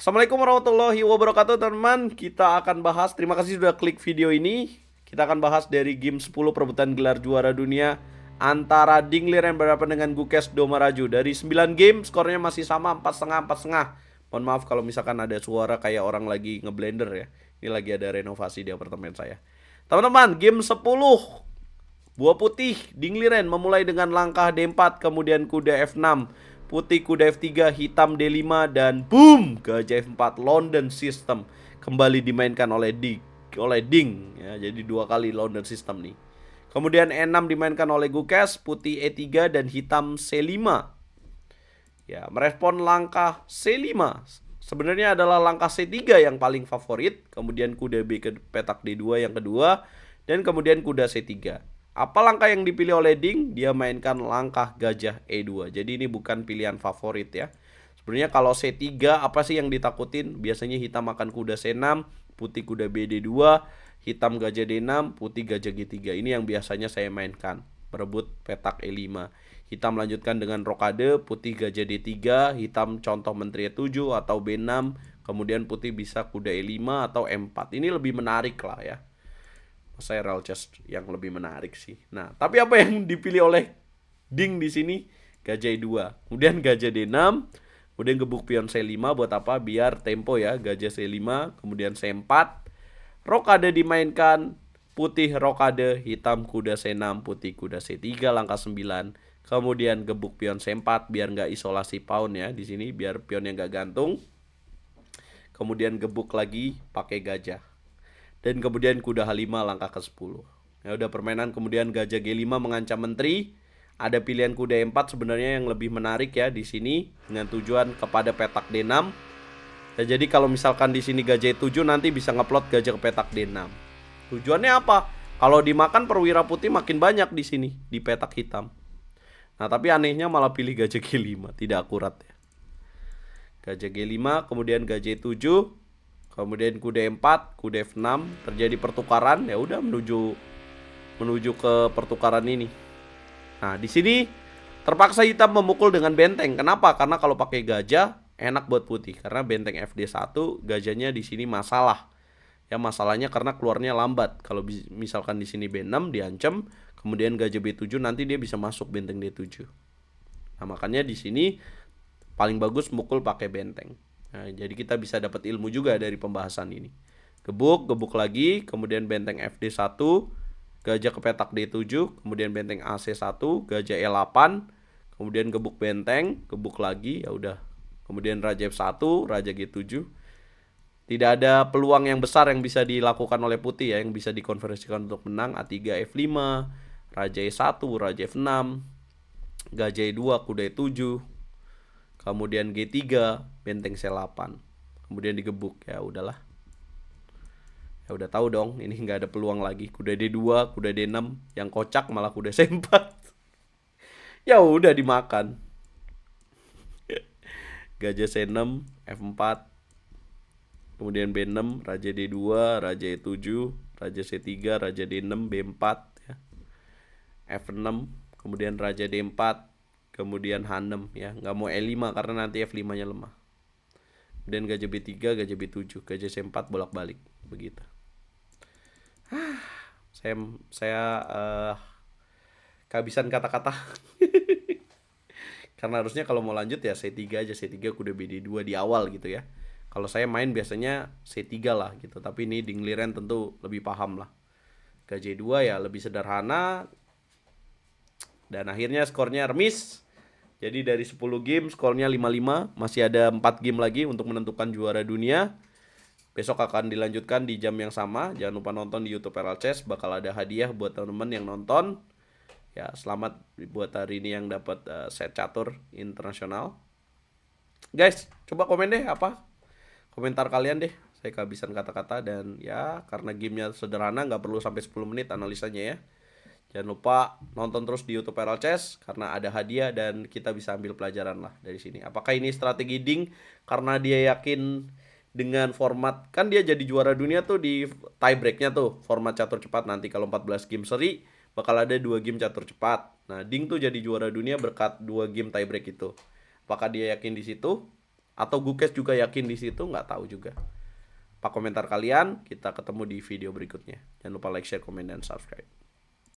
Assalamualaikum warahmatullahi wabarakatuh teman-teman. Kita akan bahas, terima kasih sudah klik video ini. Kita akan bahas dari game 10 perebutan gelar juara dunia antara Ding Liren berhadapan dengan Gukes Domaraju. Dari 9 game skornya masih sama, 4,5 4,5. Mohon maaf kalau misalkan ada suara kayak orang lagi ngeblender ya. Ini lagi ada renovasi di apartemen saya. Teman-teman, game 10 Buah putih Ding Liren memulai dengan langkah D4, kemudian kuda F6, putih kuda F3, hitam D5, dan boom, gajah F4. London System kembali dimainkan oleh Ding ya, jadi dua kali London System nih. Kemudian E6 dimainkan oleh Gukes, putih E3 dan hitam C5. Ya, merespon langkah C5 sebenarnya adalah langkah C3 yang paling favorit, kemudian kuda B ke petak D2 yang kedua, dan kemudian kuda C3. Apa langkah yang dipilih oleh Ding? Dia mainkan langkah gajah E2. Jadi ini bukan pilihan favorit ya. Sebenarnya kalau C3 apa sih yang ditakutin? Biasanya hitam akan kuda C6, putih kuda BD2, hitam gajah D6, putih gajah G3. Ini yang biasanya saya mainkan. Berebut petak E5. Hitam lanjutkan dengan rokade, putih gajah D3, hitam contoh menteri E7 atau B6, kemudian putih bisa kuda E5 atau M4. Ini lebih menarik lah ya. Saya real chess yang lebih menarik sih. Nah, tapi apa yang dipilih oleh Ding di sini? Gajah E2. Kemudian gajah D6, kemudian gebuk pion C5 buat apa? Biar tempo ya, gajah C5, kemudian C4. Rokade dimainkan, putih rokade, hitam kuda C6, putih kuda C3 langkah 9. Kemudian gebuk pion C4 biar nggak isolasi pawn ya di sini, biar pionnya nggak gantung. Kemudian gebuk lagi pakai gajah. Dan kemudian kuda H5 langkah ke-10. Ya udah permainan, kemudian gajah G5 mengancam menteri. Ada pilihan kuda E4 sebenarnya yang lebih menarik ya di sini dengan tujuan kepada petak D6. Ya, jadi kalau misalkan di sini gajah E7 nanti bisa ngeplot gajah ke petak D6. Tujuannya apa? Kalau dimakan perwira putih makin banyak di sini di petak hitam. Nah, tapi anehnya malah pilih gajah G5, tidak akurat ya. Gajah G5, kemudian gajah E7, kemudian kuda E4, kuda F6, terjadi pertukaran, ya udah menuju ke pertukaran ini. Nah, di sini terpaksa hitam memukul dengan benteng. Kenapa? Karena kalau pakai gajah enak buat putih, karena benteng FD1 gajahnya di sini masalah. Ya, masalahnya karena keluarnya lambat. Kalau misalkan di sini B6 diancam, kemudian gajah B7 nanti dia bisa masuk benteng D7. Nah, makanya di sini paling bagus mukul pakai benteng. Nah, jadi kita bisa dapat ilmu juga dari pembahasan ini. Gebuk lagi, kemudian benteng FD1, gajah ke petak D7, kemudian benteng AC1, gajah E8, kemudian gebuk benteng, gebuk lagi, ya udah. Kemudian raja F1, raja G7. Tidak ada peluang yang besar yang bisa dilakukan oleh putih ya, yang bisa dikonversikan untuk menang. A3 F5, raja E1, raja F6, gajah E2, kuda E7. Kemudian G3, benteng C8. Kemudian digebuk, ya udahlah. Ya udah tahu dong, ini nggak ada peluang lagi. Kuda D2, kuda D6, yang kocak malah kuda C4. Ya udah dimakan. Gajah C6, F4, kemudian B6, raja D2, raja E7, raja C3, raja D6, B4 ya. F6, kemudian raja D4, kemudian H6 ya. Nggak mau E5 karena nanti F5-nya lemah. Kemudian gajah B3, gajah B7, gajah C4 bolak-balik begitu. Saya kehabisan kata-kata. Karena harusnya kalau mau lanjut ya C3 aja, C3 kuda BD2 di awal gitu ya. Kalau saya main biasanya C3 lah gitu, tapi ini Ding Liren tentu lebih paham lah. Gajah 2 ya lebih sederhana. Dan akhirnya skornya remis. Jadi dari 10 game skornya 5-5, masih ada 4 game lagi untuk menentukan juara dunia. Besok akan dilanjutkan di jam yang sama. Jangan lupa nonton di YouTube Feral Chess, bakal ada hadiah buat teman-teman yang nonton. Ya, selamat buat hari ini yang dapat set catur internasional. Guys, coba komen deh apa komentar kalian deh. Saya kehabisan kata-kata dan ya karena gamenya sederhana nggak perlu sampai 10 menit analisanya ya. Jangan lupa nonton terus di YouTube Feral Chess karena ada hadiah dan kita bisa ambil pelajaran lah dari sini. Apakah ini strategi Ding karena dia yakin dengan format, kan dia jadi juara dunia tuh di tie breaknya tuh, format catur cepat. Nanti kalau 14 game seri bakal ada 2 game catur cepat. Nah, Ding tuh jadi juara dunia berkat 2 game tie break itu. Apakah dia yakin di situ? Atau Gukes juga yakin di situ, nggak tahu juga. Apa komentar kalian? Kita ketemu di video berikutnya. Jangan lupa like, share, komen, dan subscribe.